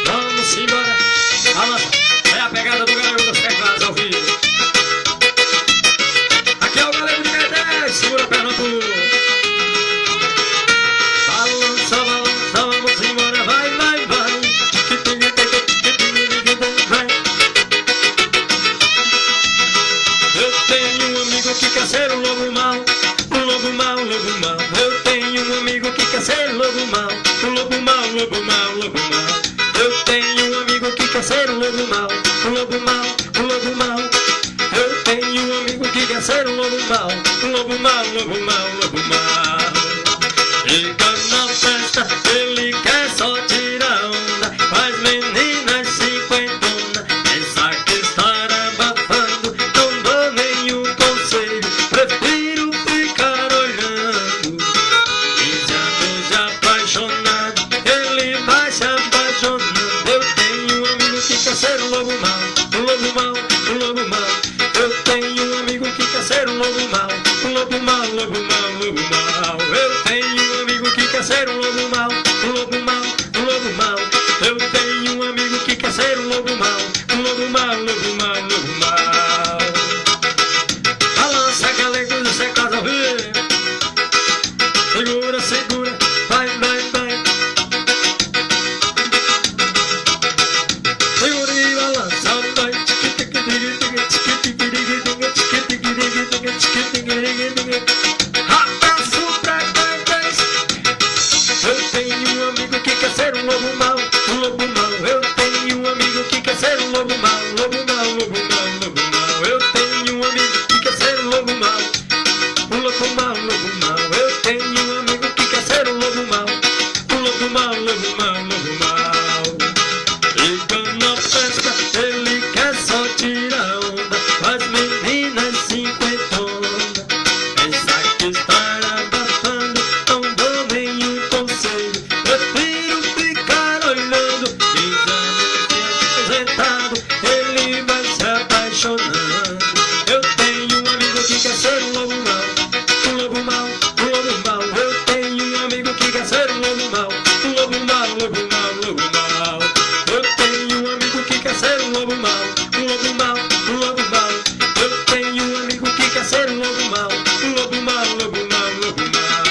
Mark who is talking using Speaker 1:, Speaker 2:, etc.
Speaker 1: Vamos embora. Balança. É a pegada do galego dos teclados ao vivo. Aqui é o galego de Caeté. Segura a perna pro. Balança, balança, vamos embora. Vai, vai, vai. Vai. Eu tenho um amigo que quer ser um lobo mau. Um lobo mau, lobo mau. Eu tenho um amigo que quer ser um lobo mau. Um lobo mau, lobo mau, lobo mau. Eu tenho um amigo que quer ser um lobo mau. Um lobo mau, um lobo mau. Eu tenho um amigo que quer ser um lobo mau. Um lobo mau, lobo mau, lobo mau. Chega na festa, ele quer só tirar onda. Faz meninas cinquentona. Pensa que estar abafando, não dou nenhum conselho. Prefiro ficar olhando. 15 anos de apaixonado, ele vai se apaixonando. Eu tenho um amigo que quer ser um lobo mau. Um lobo mau, um lobo mau. Eu tenho um amigo que quer ser um lobo mau. Um lobo mau, lobo mau, lobo mau. Eu tenho um amigo que quer ser um lobo mau. Um lobo mau, um lobo mau. Eu tenho um amigo que quer ser um lobo mau. Um lobo mau, lobo mau, lobo mau. Balança, galego do secado ao vivo. Segura, segura, vai, vai, vai. Segura e balança, vai. Abraço pra trás. Eu tenho um amigo que quer ser um lobo mau. Um lobo mau. Eu tenho um amigo que quer ser um lobo mau. Lobo mau, lobo mau, lobo mau. Eu tenho um amigo que quer ser um lobo mau. Um lobo mau, lobo mau. Eu tenho um amigo que quer ser um lobo mau. Um lobo mau, lobo mau, lobo mau. Chega na festa, ele quer só tirar onda. Faz meninas cinquentona. Pensa que estar abafando, não dou nenhum conselho. Prefiro ficar olhando. 15 anos de aposentado, ele vai se apaixonando. Eu tenho um amigo que quer ser um lobo mau. Um lobo mau, um lobo mau. Eu tenho um amigo que quer ser um lobo mau. Um lobo mau, lobo mau, lobo mau. Eu tenho um amigo que quer ser um lobo mau. Um lobo mau, um lobo mau. Eu tenho um amigo que quer ser um lobo mau. Um lobo mau, lobo mau, lobo mau.